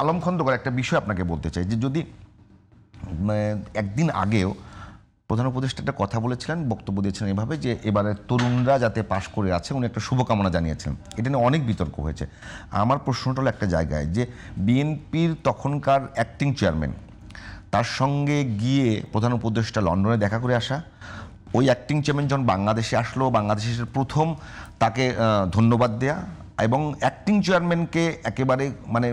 আলম খন্দকার একটা বিষয় আপনাকে বলতে চাই যে যদি একদিন আগেও প্রধান উপদেষ্টা একটা কথা বলেছিলেন, বক্তব্য দিয়েছিলেন এভাবে যে এবারে তরুণরা যাতে পাশ করে আছে উনি একটা শুভকামনা জানিয়েছেন। এটা নিয়ে অনেক বিতর্ক হয়েছে। আমার প্রশ্নটা হলো একটা জায়গায় যে বিএনপির তখনকার অ্যাক্টিং চেয়ারম্যান তার সঙ্গে গিয়ে প্রধান উপদেষ্টা লন্ডনে দেখা করে আসা, ওই অ্যাক্টিং চেয়ারম্যান যখন বাংলাদেশে আসলো, বাংলাদেশের প্রথম তাকে ধন্যবাদ দেয়া, এবং অ্যাক্টিং চেয়ারম্যানকে একেবারে মানে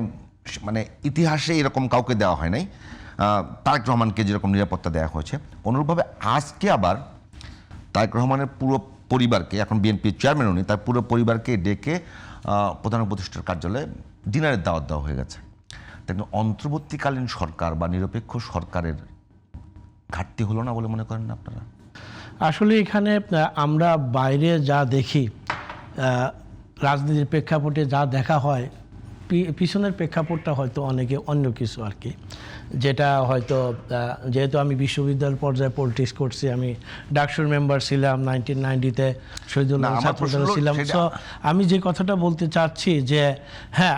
মানে ইতিহাসে এরকম কাউকে দেওয়া হয় নাই, তারেক রহমানকে যেরকম নিরাপত্তা দেওয়া হয়েছে, অনুরূপভাবে আজকে আবার তারেক রহমানের পুরো পরিবারকে, এখন বিএনপির চেয়ারম্যান উনি, তার পুরো পরিবারকে ডেকে প্রধান উপদেষ্টার কার্যালয়ে ডিনারের দাওয়াত দেওয়া হয়ে গেছে। দেখুন, অন্তর্বর্তীকালীন সরকার বা নিরপেক্ষ সরকারের ঘাটতি হলো না বলে মনে করেন না আপনারা? আসলে এখানে আমরা বাইরে যা দেখি, রাজনীতির প্রেক্ষাপটে যা দেখা হয়, পিছনের প্রেক্ষাপটটা হয়তো অনেকে অন্য কিছু আর কি, যেটা হয়তো যেহেতু আমি বিশ্ববিদ্যালয় পর্যায়ে পলিটিক্স করছি, আমি ডাকসুর মেম্বার ছিলাম 1990-তে, শহীদুল্লাহ ছাত্রদল ছিলাম। সো আমি যে কথাটা বলতে চাচ্ছি যে হ্যাঁ,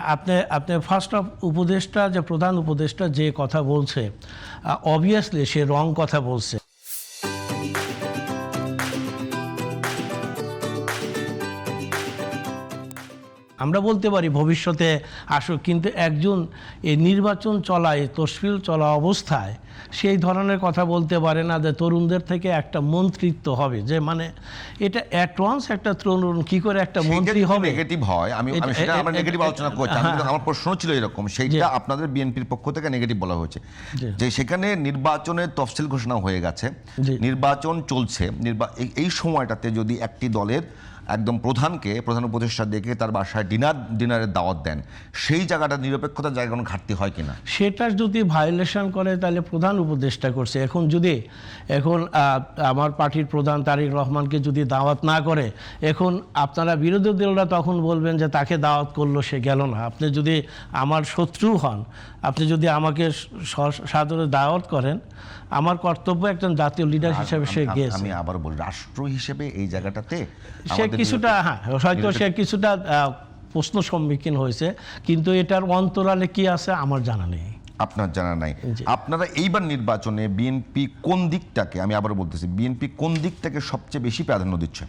আপনি ফার্স্ট অফ উপদেষ্টা, যে প্রধান উপদেষ্টা যে কথা বলছে, অবভিয়াসলি সে রং কথা বলছে। আমরা বলতে পারি ভবিষ্যতে আসুক, কিন্তু একজন এই নির্বাচন চলায়, তসফিল চলা অবস্থায় সেই ধরনের কথা বলতে পারে না যে তরুণদের থেকে একটা মন্ত্রিত্ব হবে, যে মানে এটা অ্যাডভান্স একটা তরুণ কি করে একটা মন্ত্রী হবে। নেগেটিভ হয়, আমি সেটা আমরা নেগেটিভ আলোচনা করছি। আমার প্রশ্ন ছিল এরকম, সেইটা আপনাদের বিএনপির পক্ষ থেকে নেগেটিভ বলা হয়েছে যে সেখানে নির্বাচনের তফসিল ঘোষণা হয়ে গেছে, নির্বাচন চলছে, এই সময়টাতে যদি একটি দলের একদম প্রধান উপদেষ্টা দেখে তার বাসায় ডিনারের দাওয়াত দেন, সেই জায়গাটা নিরপেক্ষতার জায়গা কোনো ঘাটতি হয় কিনা? সেটা যদি ভায়োলেশন করে তাহলে প্রধান উপদেষ্টা করছে। এখন আমার পার্টির প্রধান তারেক রহমানকে যদি দাওয়াত না করে, এখন আপনারা বিরোধী দলরা তখন বলবেন যে তাকে দাওয়াত করলো, সে গেল না। আপনি যদি আমার শত্রু হন, আপনি যদি আমাকে সাদরে দাওয়াত করেন, আমার কর্তব্য একজন জাতীয় লিডার হিসেবে সে গেছে। আমি আবার বলি, রাষ্ট্র হিসেবে এই জায়গাটাতে সে কিছুটা হয়তো সে কিছুটা প্রশ্ন সম্মুখীন হয়েছে, কিন্তু এটার অন্তরালে কি আছে আমার জানা নেই। আপনার জানা নাই। আপনারা এইবার নির্বাচনে বিএনপি কোন দিকটাকে, আমি আবার বলতেছি, বিএনপি কোন দিকটাকে সবচেয়ে বেশি প্রাধান্য দিচ্ছে?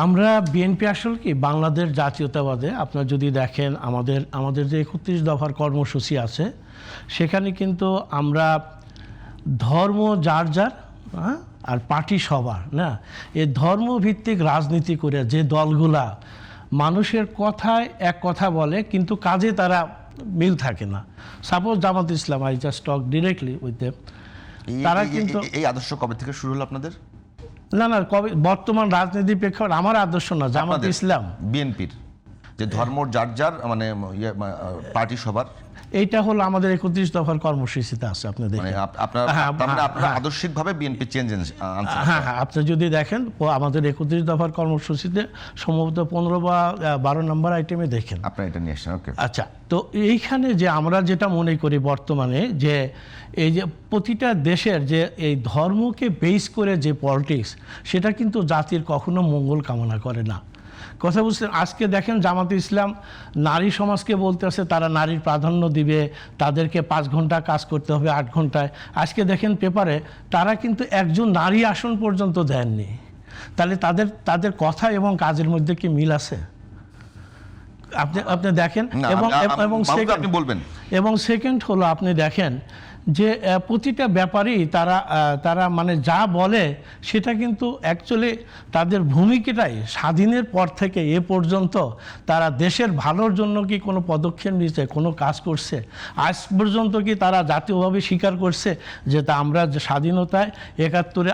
আমরা বিএনপি আসলে কি বাংলাদেশ জাতীয়তাবাদে, আপনার যদি দেখেন আমাদের যে 31 দফার কর্মসূচি আছে, সেখানে কিন্তু আমরা ধর্ম যার আর পার্টি সবার না, এই ধর্মভিত্তিক রাজনীতি করে যে দলগুলা মানুষের কথায় এক কথা বলে কিন্তু কাজে তারা মিল থাকে না, suppose Jamaat Islam, I just talk directly with them, তারা কিন্তু এই আদর্শ কবে থেকে শুরু হলো আপনাদের? না কবে, বর্তমান রাজনীতি প্রেক্ষাপট আমার আদর্শ না, জামাত ইসলাম বিএনপির যে ধর্ম যার মানে পার্টি সবার, এইটা হলো আমাদের 31 দফার কর্মসূচিতে আছে। আপনি দেখেন, আপনারা আদর্শিকভাবে বিএনপি চেঞ্জ আনছেন। হ্যাঁ, আপনি যদি দেখেন আমাদের 31 দফার কর্মসূচিতে সম্ভবত 15 বা 12 নম্বর আইটেমে দেখেন, আপনারা এটা নিয়ে আসছেন। ওকে, আচ্ছা। তো এইখানে যে আমরা যেটা মনে করি বর্তমানে, যে এই যে প্রতিটা দেশের যে এই ধর্মকে বেস করে যে পলিটিক্স, সেটা কিন্তু জাতির কখনো মঙ্গল কামনা করে না। কথা বুঝছেন? আজকে দেখেন জামাতে ইসলাম নারী সমাজকে বলতেছে তারা নারীর প্রাধান্য দিবে, তাদেরকে 5 ঘন্টা কাজ করতে হবে 8 ঘন্টায়। আজকে দেখেন পেপারে তারা কিন্তু একজন নারী আসন পর্যন্ত দেননি। তাহলে তাদের কথা এবং কাজের মধ্যে কি মিল আছে? আপনি দেখেন। এবং সেকেন্ড হলো, আপনি দেখেন যে প্রতিটা ব্যাপারেই তারা মানে যা বলে সেটা কিন্তু অ্যাকচুয়ালি তাদের ভূমিকাটাই স্বাধীনের পর থেকে এ পর্যন্ত তারা দেশের ভালোর জন্য কি কোনো পদক্ষেপ নিয়েছে, কোনো কাজ করছে? আজ পর্যন্ত কি তারা জাতীয়ভাবে স্বীকার করছে যে আমরা স্বাধীনতায় 71-এ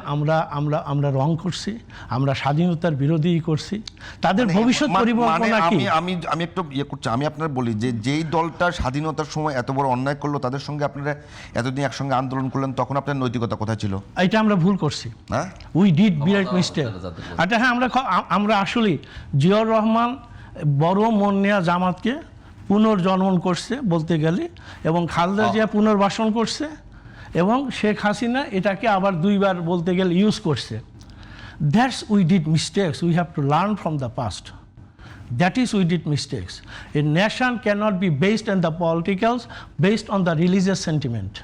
আমরা রং করছি, আমরা স্বাধীনতার বিরোধী করছি? তাদের ভবিষ্যৎ পরিকল্পনা কি? আমি একটু করছি, আমি আপনার বলি যে যেই দলটা স্বাধীনতার সময় এত বড় অন্যায় করলো, তাদের সঙ্গে আপনারা এতদিন একসঙ্গে আন্দোলন করলেন, তখন আপনার নৈতিকতা কোথায় ছিল? এটা আমরা ভুল করছি, উই ডিড বিরাট মিস্টেক। আচ্ছা হ্যাঁ, আমরা আসলে জিয়াউর রহমান বড় মন নেয়া জামাতকে পুনর্জন্মন করছে বলতে গেলে, এবং খালেদা জিয়া পুনর্বাসন করছে, এবং শেখ হাসিনা এটাকে আবার 2বার বলতে গেলে ইউজ করছে। That's we did mistakes, we have to learn from the past. That is we did mistakes. A nation cannot be based on the politicals, based on the religious sentiment.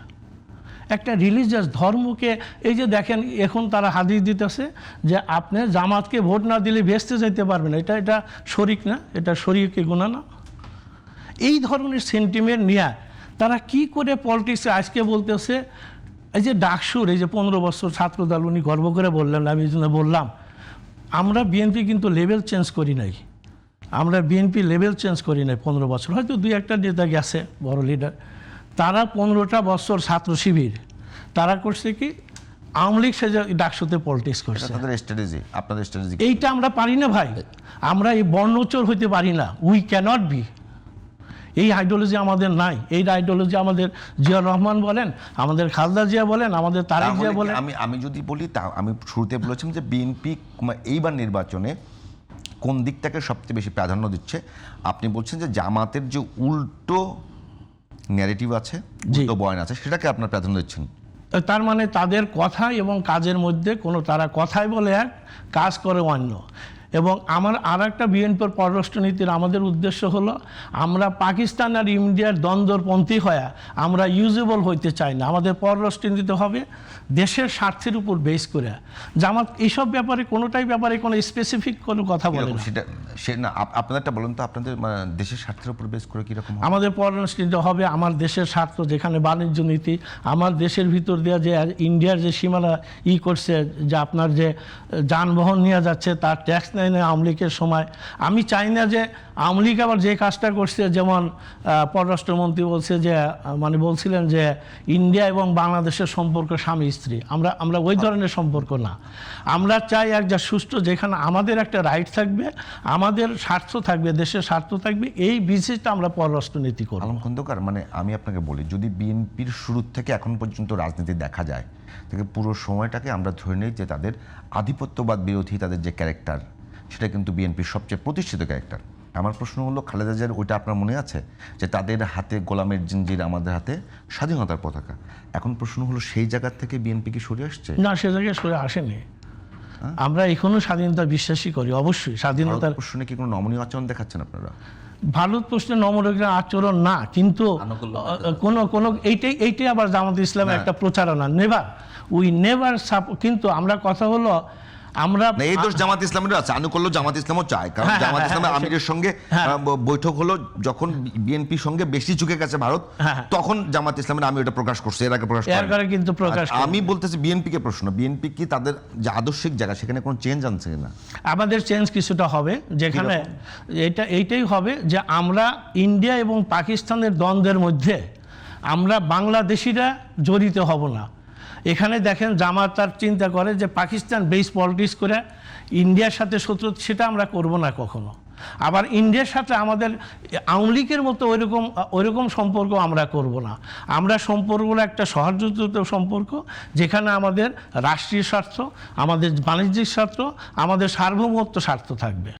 একটা রিলিজিয়াস ধর্মকে এই যে দেখেন এখন তারা হাদিস দিতেছে যে আপনি জামাতকে ভোট না দিলে ভেস্তে যেতে পারবেন, এটা শরিক না, এটা শরীয়কে গুনাহ না। এই ধরনের সেন্টিমেন্ট নিয়ে তারা কি করে পলিটিক্সে আজকে বলতেছে এই যে ডাকসুর এই যে 15 বছর ছাত্রদল উনি গর্ব করে বললেন, আমি এই জন্য বললাম আমরা বিএনপি কিন্তু লেভেল চেঞ্জ করি নাই, আমরা বিএনপি লেভেল চেঞ্জ করি নাই 15 বছর, হয়তো 2-1টা নেতা গেছে বড় লিডার, তারা 15টা বছর ছাত্র শিবির তারা করছে কি আওয়ামী লীগ সে ডাকসুতে পলিটিক্স করছে। তাদের স্ট্র্যাটেজি, আপনাদের স্ট্র্যাটেজি এইটা আমরা পারি না ভাই, আমরা এই বর্ণচোর হইতে পারি না, উই ক্যানট বি। এই আইডিওলজি আমাদের নাই, এই আইডিওলজি আমাদের জিয়াউর রহমান বলেন, আমাদের খালেদা জিয়া বলেন, আমাদের তারেক জিয়া বলেন। আমি যদি বলি তা আমি শুরুতে বলেছিলাম যে বিএনপি এইবার নির্বাচনে কোন দিকটাকে সবচেয়ে বেশি প্রাধান্য দিচ্ছে। আপনি বলছেন যে জামাতের যে উল্টো ন্যারেটিভ আছে, উল্টো বয়ান আছে, সেটাকে আপনার প্রাধান্য দিচ্ছেন। তার মানে তাদের কথা এবং কাজের মধ্যে কোনো, তারা কথাই বলে এক, কাজ করে অন্য। এবং আমার আর একটা বিএনপির পররাষ্ট্রনীতির আমাদের উদ্দেশ্য হলো আমরা পাকিস্তান আর ইন্ডিয়ার দ্বন্দ্বপন্থী হয়ে আমরা ইউজেবল হইতে চাই না, আমাদের পররাষ্ট্রনীতি হবে দেশের স্বার্থের উপর বেস করে। জামাত এইসব ব্যাপারে কোনোটাই ব্যাপারে কোনো স্পেসিফিক কোনো কথা বলে না। সে না, আপনাদেরটা বলুন তো, আপনাদের দেশের স্বার্থের উপর বেস করে কীরকম? আমাদের পররাষ্ট্রনীতি হবে আমার দেশের স্বার্থ, যেখানে বাণিজ্য নীতি, আমার দেশের ভিতর দিয়ে যে ইন্ডিয়ার যে সীমানা করছে, যে আপনার যে যানবাহন নিয়ে যাচ্ছে তার ট্যাক্স নেয় না আওয়ামী লীগের সময়। আমি চাই না যে আওয়ামী লীগ আবার যে কাজটা করছে, যেমন পররাষ্ট্রমন্ত্রী বলছে যে মানে বলছিলেন যে ইন্ডিয়া এবং বাংলাদেশের সম্পর্ক স্বামী স্ত্রী, আমরা ওই ধরনের সম্পর্ক না। আমরা চাই একটা সুষ্ঠু, যেখানে আমাদের একটা রাইট থাকবে, আমাদের স্বার্থ থাকবে, দেশের স্বার্থ থাকবে, এই বিষয়টা আমরা পররাষ্ট্রনীতি করব। আলম খন্দকার, মানে আমি আপনাকে বলি, যদি বিএনপির শুরু থেকে এখন পর্যন্ত রাজনীতি দেখা যায়, থেকে পুরো সময়টাকে আমরা ধরে নিই যে তাদের আধিপত্যবাদ বিরোধী তাদের যে ক্যারেক্টার, সেটা কিন্তু বিএনপির সবচেয়ে প্রতিষ্ঠিত ক্যারেক্টার। আমার প্রশ্ন হলো, খালেদা জিয়ার ওইটা আপনার মনে আছে যে তাদের হাতে গোলামের জিঞ্জির, আমাদের হাতে স্বাধীনতার পতাকা। এখন প্রশ্ন হলো, সেই জায়গা থেকে বিএনপি কি সরে আসছে? না, সে জায়গায় সরে আসেনি। আমরা এখনো স্বাধীনতা বিশ্বাসী করি, অবশ্যই স্বাধীনতার প্রশ্নে কি কোনো নমনীয় আচরণ দেখাচ্ছেন আপনারা? ভারত প্রশ্নে নমনীয় আচরণ না, কিন্তু কোনো এইটাই আবার জামাত ইসলামের একটা প্রচারণা, নেভার, উই নেভার সাপোর্ট। কিন্তু আমরা কথা হলো আমরা এই দোষ জামাত ইসলামের আছে, আনুকূল্য জামাত ইসলামও চায়, কারণ জামাত ইসলামের আমিরের সঙ্গে বৈঠক হলো যখন বিএনপির সঙ্গে বেশি ঝুঁকে গেছে ভারত, তখন জামাত ইসলামের আমি ওটা প্রকাশ করছি, এর আগে প্রকাশ করেনি। কিন্তু প্রকাশ আমি বলতেছি বিএনপি কে প্রশ্ন, বিএনপি কি তাদের যে আদর্শিক জায়গা সেখানে কোনো চেঞ্জ আনছে কিনা? আমাদের চেঞ্জ কিছুটা হবে, যেখানে এইটাই হবে যে আমরা ইন্ডিয়া এবং পাকিস্তানের দ্বন্দ্বের মধ্যে আমরা বাংলাদেশিরা জড়িত হব না। এখানে দেখেন জামাত তার চিন্তা করে যে পাকিস্তান বেস পলিটিক্স করে ইন্ডিয়ার সাথে শত্রু, সেটা আমরা করব না কখনো। আবার ইন্ডিয়ার সাথে আমাদের আওয়ামী লীগের মতো ওইরকম সম্পর্ক আমরা করব না। আমরা সম্পর্কগুলো একটা সহযোগিত সম্পর্ক, যেখানে আমাদের রাষ্ট্রীয় স্বার্থ, আমাদের বাণিজ্যিক স্বার্থ, আমাদের সার্বভৌমত্ব স্বার্থ থাকবে।